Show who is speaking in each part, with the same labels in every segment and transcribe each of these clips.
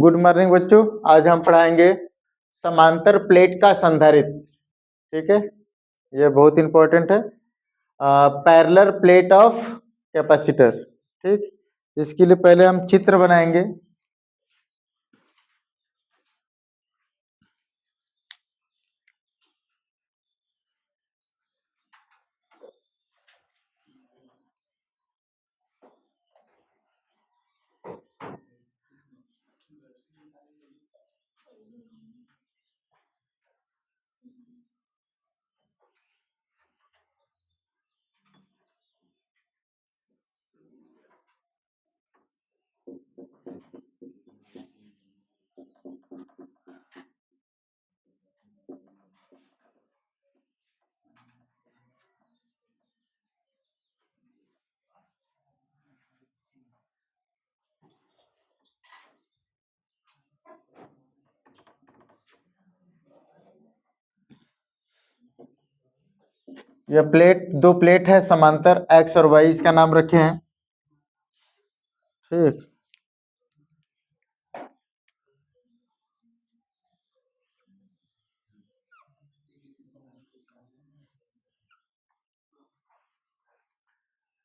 Speaker 1: Good morning बच्चों। आज हम पढ़ाएंगे समांतर प्लेट का संधारित्र। ठीक है, यह बहुत इंपॉर्टेंट है। Parallel plate of capacitor. ठीक, इसके लिए पहले हम चित्र बनाएंगे। यह दो प्लेट है समांतर, एक्स और वाई, इसका नाम रखे हैं। ठीक,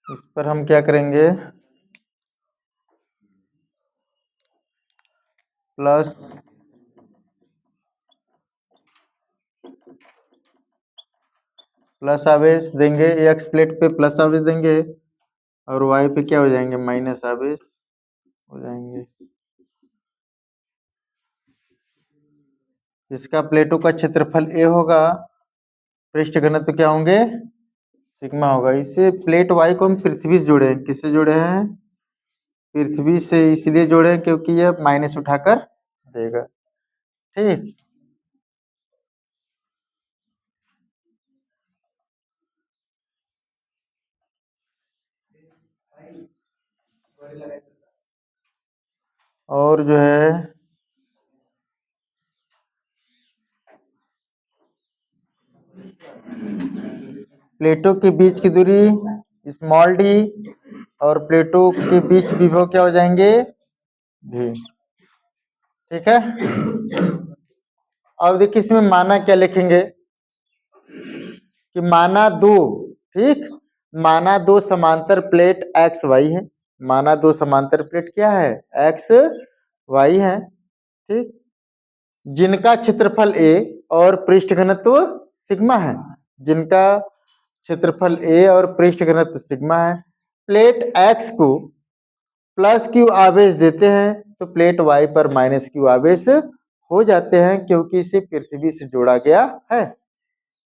Speaker 1: इस पर हम क्या करेंगे, प्लस आवेश देंगे। एक्स प्लेट पे प्लस आवेश देंगे और वाई पे क्या हो जाएंगे, माइनस आवेश हो जाएंगे। इसका प्लेटों का क्षेत्रफल ए होगा, पृष्ठ घनत्व क्या होंगे, सिग्मा होगा। इसे प्लेट वाई को हम पृथ्वी से जोड़े हैं। किससे जोड़े हैं, पृथ्वी से इसलिए जोड़े हैं क्योंकि यह माइनस उठाकर देगा। ठीक, और जो है प्लेटों के बीच की दूरी स्मॉल डी और प्लेटों के बीच विभव क्या हो जाएंगे, भी। ठीक है, अब देखिए इसमें माना क्या लिखेंगे कि माना दो, ठीक, माना दो समांतर प्लेट एक्स वाई है। माना दो समांतर प्लेट क्या है, एक्स वाई है। ठीक, जिनका क्षेत्रफल ए और पृष्ठ घनत्व सिग्मा है। जिनका क्षेत्रफल ए और पृष्ठ घनत्व सिग्मा है। प्लेट एक्स को प्लस क्यू आवेश देते हैं तो प्लेट वाई पर माइनस क्यू आवेश हो जाते हैं, क्योंकि इसे पृथ्वी से जोड़ा गया है।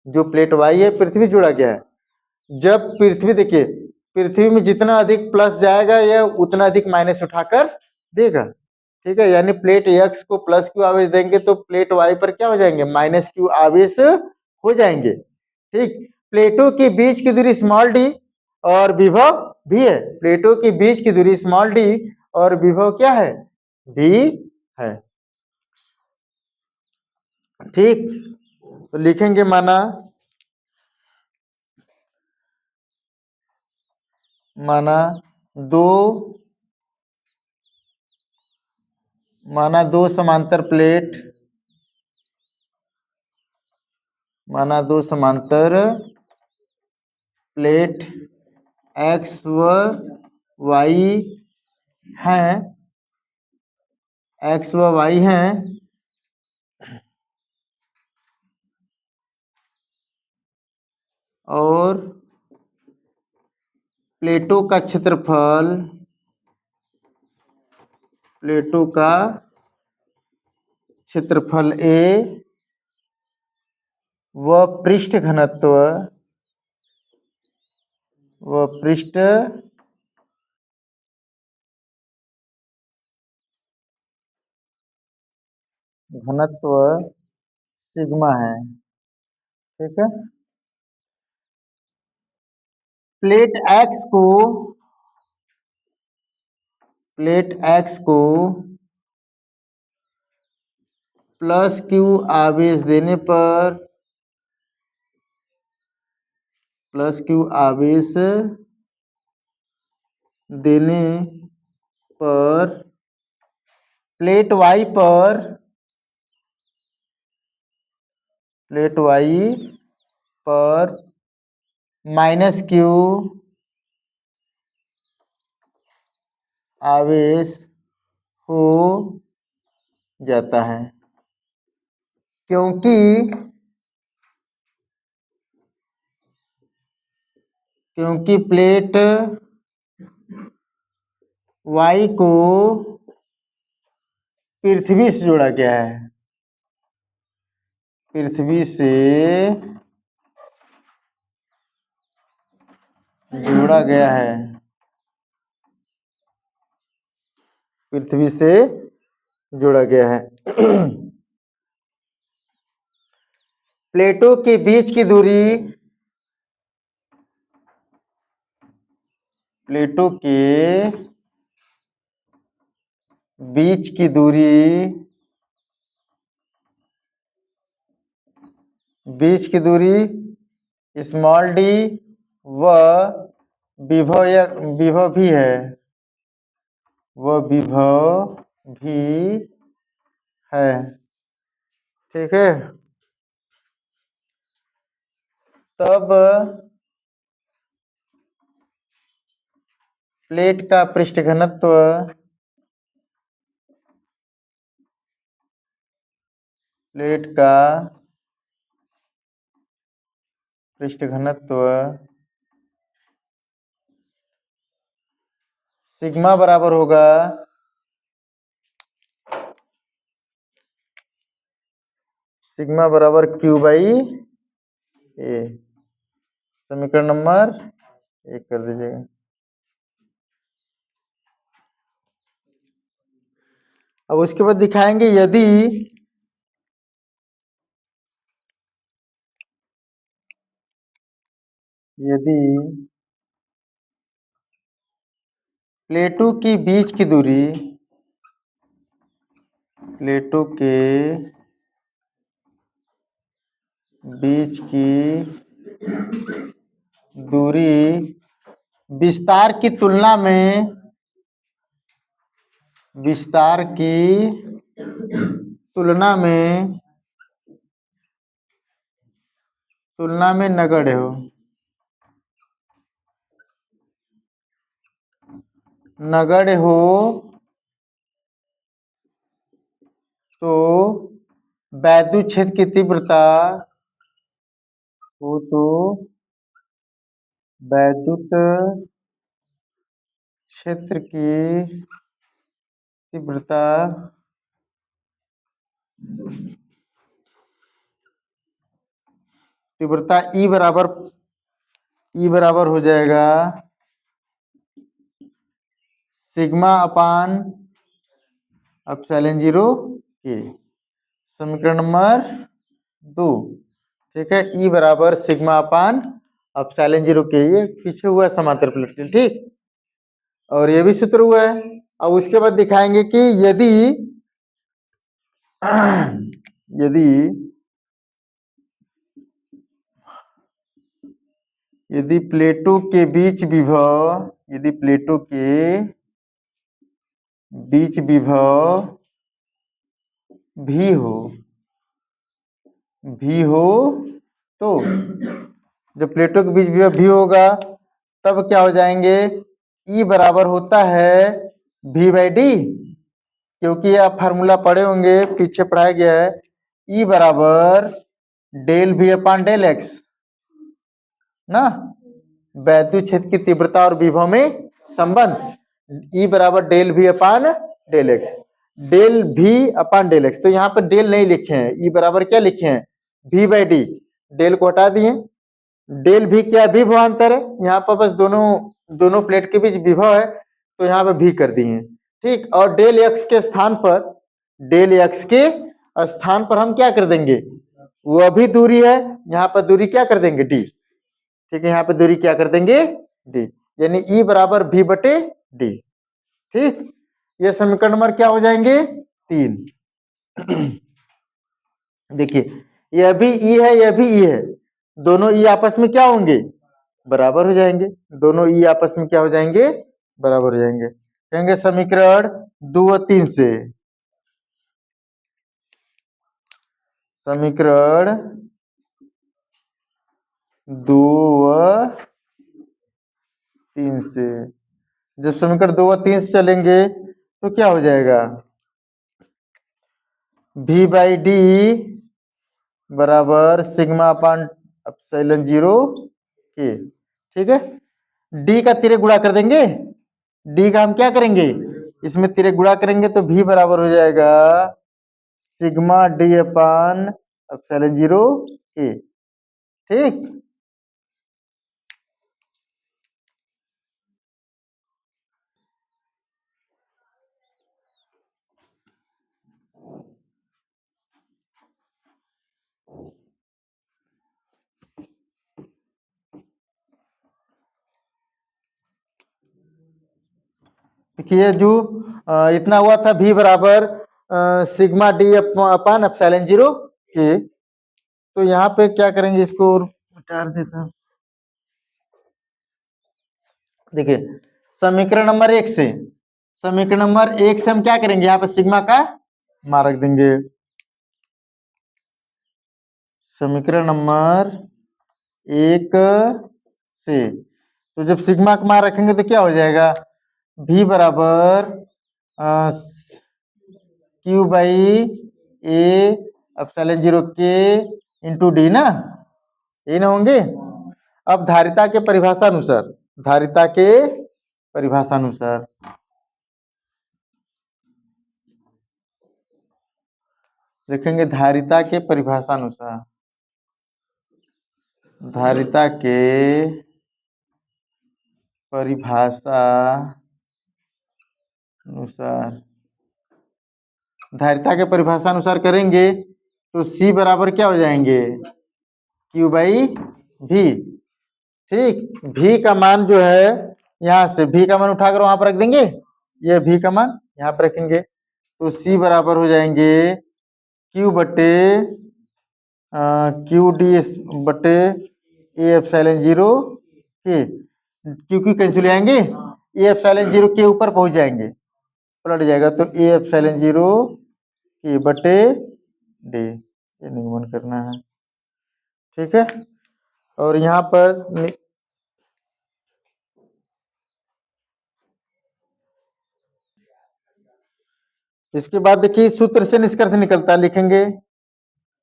Speaker 1: जो प्लेट वाई है पृथ्वी जोड़ा गया है। जब पृथ्वी, देखिए पृथ्वी में जितना अधिक प्लस जाएगा यह उतना अधिक माइनस उठाकर देगा। ठीक है, यानी प्लेट एक्स को प्लस क्यू आवेश देंगे तो प्लेट वाई पर क्या हो जाएंगे, माइनस क्यू आवेश हो जाएंगे। ठीक, प्लेटों के बीच की दूरी स्मॉल डी और विभव भी है। प्लेटों के बीच की दूरी स्मॉल डी और विभव क्या है, भी है। ठीक, तो लिखेंगे माना दो समांतर प्लेट, माना दो समांतर प्लेट एक्स व वाई हैं, एक्स व वाई हैं, और प्लेटों का क्षेत्रफल, प्लेटों का क्षेत्रफल ए व पृष्ठ घनत्व सिग्मा है। ठीक है, प्लेट एक्स को प्लस क्यू आवेश देने पर, प्लस क्यू आवेश देने पर प्लेट वाई पर -q आवेश हो जाता है, क्योंकि प्लेट वाई को पृथ्वी से जोड़ा गया है, पृथ्वी से जोड़ा गया है, पृथ्वी से जोड़ा गया है। प्लेटों के बीच की दूरी, प्लेटों के बीच की दूरी स्मॉल डी व विभव भी है, ठीक है। तब प्लेट का पृष्ठ घनत्व सिग्मा बराबर होगा Q/A। समीकरण नंबर 1 कर दीजिएगा। अब उसके बाद दिखाएंगे यदि प्लेटों के बीच की दूरी विस्तार की तुलना में नगण्य हो तो वैद्युत क्षेत्र की तीव्रता E बराबर हो जाएगा σ/ε0K। समीकरण नंबर 2, ठीक है। E बराबर σ/ε0K, ये पीछे हुआ समांतर प्लेट, ठीक। और ये भी सूत्र हुआ है। अब उसके बाद दिखाएंगे कि यदि प्लेटों के बीच विभव भी हो तो जब प्लेटों के बीच विभव भी होगा तब क्या हो जाएंगे, E बराबर होता है V/D, क्योंकि आप फार्मूला पढ़े होंगे, पीछे पढ़ाया गया है। E बराबर ΔV/ΔX ना, वैद्युत क्षेत्र की तीव्रता और विभव में संबंध। E बराबर ΔV/ΔX, ΔV/ΔX। तो यहाँ पर डेल नहीं लिखे हैं, E बराबर क्या लिखे हैं, V/D। डेल को हटा दिए, डेल V क्या विभवांतर है, यहाँ पर बस दोनों प्लेट के बीच विभव है तो यहाँ पर V कर दिए, ठीक। और डेल x के स्थान पर हम क्या कर देंगे, वो अभी दूरी है, यहाँ पर दूरी क्या कर देंगे, D, ठीक है। यहाँ पे दूरी क्या कर देंगे, D, यानी E बराबर V/D, ठीक। ये समीकरण नंबर क्या हो जाएंगे, 3। देखिए यह भी E है, यह भी E है, दोनों E आपस में क्या होंगे, बराबर हो जाएंगे। दोनों E आपस में क्या हो जाएंगे, बराबर हो जाएंगे। कहेंगे समीकरण 2 और 3 से समीकरण 2 व 3 से। जब समीकरण 2 व 3 से चलेंगे तो क्या हो जाएगा? V/D बराबर सिग्मा अपान एप्सिलॉन 0 के। ठीक है, डी का तिरे गुणा कर देंगे। डी का हम क्या करेंगे? इसमें तिरे गुणा करेंगे तो V बराबर हो जाएगा सिग्मा D अपान एप्सिलॉन 0 के। ठीक, देखिए जो इतना हुआ था V बराबर सिग्मा D अपान एप्सिलॉन 0 के। तो यहाँ पे क्या करेंगे, इसको हटा देता हूं। देखिए समीकरण नंबर 1 से, समीकरण नंबर 1 से हम क्या करेंगे, यहाँ पे सिग्मा का मान रख देंगे। समीकरण नंबर 1 से तो जब सिग्मा का मान रखेंगे तो क्या हो जाएगा? V बराबर Q बाई ए एप्सिलॉन 0 के इंटू डी ना, ये ना होंगे। अब धारिता के परिभाषा अनुसार, धारिता के परिभाषा अनुसार लिखेंगे, धारिता के परिभाषा अनुसार, धारिता के परिभाषा अनुसार, धारिता के परिभाषा अनुसार करेंगे तो C बराबर क्या हो जाएंगे? Q by V। ठीक, V का मान जो है, यहाँ से V का मान उठाकर वहां पर रख देंगे, ये V का मान यहाँ पर रखेंगे तो C बराबर हो जाएंगे Q बटे क्यू डी बटे ए एप्सिलॉन 0 के। क्योंकि कैंसिल आएंगे, ए एप्सिलॉन 0 के ऊपर पहुंच जाएंगे, पलट जाएगा तो ए एप्सिलॉन 0 के बटे डी, ये निगमन करना है। ठीक है, और यहाँ पर इसके बाद देखिए सूत्र से निष्कर्ष निकलता है, लिखेंगे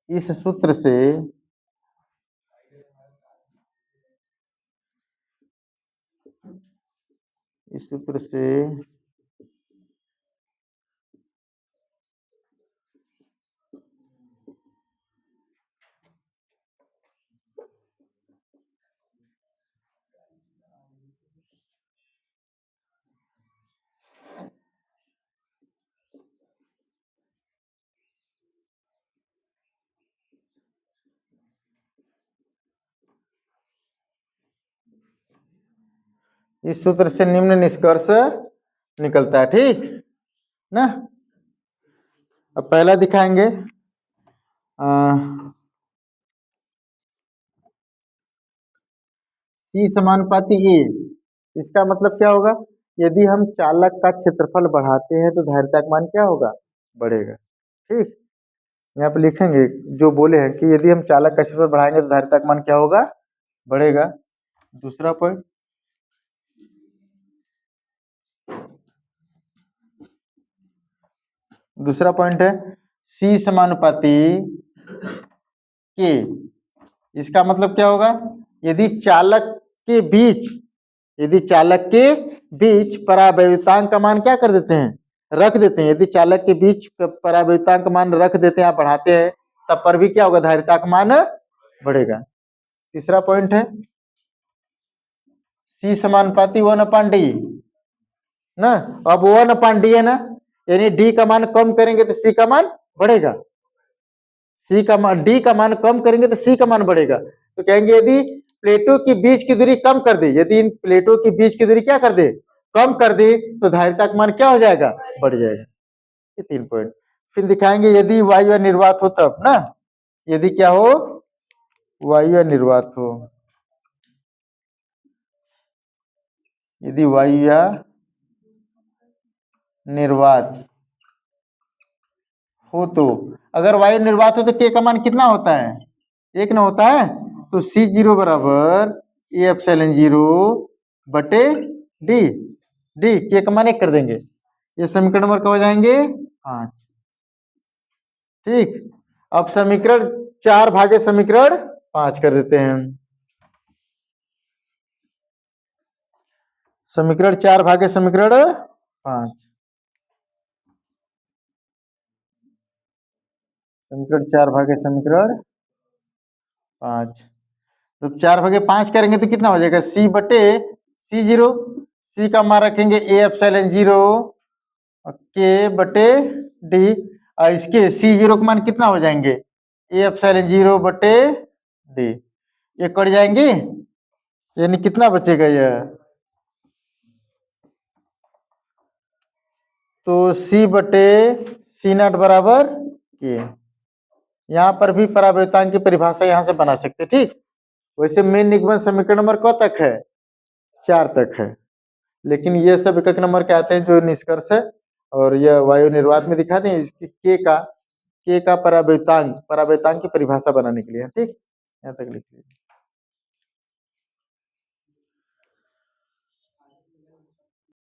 Speaker 1: इस सूत्र से, इस सूत्र से इस सूत्र से निम्न निष्कर्ष निकलता है। ठीक ना, अब पहला दिखाएंगे, C समानुपाती A। इसका मतलब क्या होगा? यदि हम चालक का क्षेत्रफल बढ़ाते हैं तो धारिता का मान क्या होगा? बढ़ेगा। ठीक, यहाँ पे लिखेंगे जो बोले हैं कि यदि हम चालक का क्षेत्रफल बढ़ाएंगे तो धारिता का मान क्या होगा? बढ़ेगा। दूसरा पॉइंट, दूसरा पॉइंट है C समानुपाती K। इसका मतलब क्या होगा? यदि चालक के बीच, यदि चालक के बीच परावैद्युतांक का मान क्या कर देते हैं? रख देते हैं। यदि चालक के बीच परावैद्युतांक का मान रख देते हैं, बढ़ाते हैं, तब पर भी क्या होगा? धारिता का मान बढ़ेगा। तीसरा पॉइंट है C समानुपाती 1/D ना। अब 1/D है ना, यानी D का मान कम करेंगे तो C का मान बढ़ेगा, C का मान, D का मान कम करेंगे तो C का मान बढ़ेगा। तो कहेंगे यदि प्लेटों के बीच की दूरी कम कर दे, यदि इन प्लेटों के बीच की दूरी क्या कर दे? कम कर दे, तो धारिता का मान क्या हो जाएगा? बढ़ जाएगा। ये 3 पॉइंट। फिर दिखाएंगे यदि वायु निर्वात हो तब ना, यदि क्या हो? वायु निर्वात हो, यदि वायु या निर्वात हो तो अगर वायु निर्वात हो तो के का मान कितना होता है? 1 ना होता है। तो C0 बराबर ए एप्सिलॉन 0 बटे डी। डी के का मान 1 कर देंगे, ये समीकरण नंबर क्या हो जाएंगे? 5। ठीक, अब समीकरण 4 भागे समीकरण 5 कर देते हैं। समीकरण 4 भागे समीकरण 5। समीकरण 4 भागे समीकरण 5। तो 4 भागे 5 करेंगे तो कितना हो जाएगा? C बटे C0। C का मान रखेंगे ए एप्सिलॉन 0 के बटे डी। और इसके C0 का मान कितना हो जाएंगे? ए एप्सिलॉन 0 बटे डी। ये कट जाएंगे, यानी कितना बचेगा यह? तो C बटे C नॉट बराबर ये। यहाँ पर भी परावर्तांक की परिभाषा यहाँ से बना सकते, ठीक। वैसे मेन निगमन समीकरण नंबर कब तक है? 4 तक है, लेकिन ये सब एक नंबर के आते हैं जो निष्कर्ष है। और यह वायु निर्वात में दिखाते हैं इसकी के का परावर्तांक की परिभाषा बनाने के लिए, ठीक। यहाँ तक लिख लीजिए।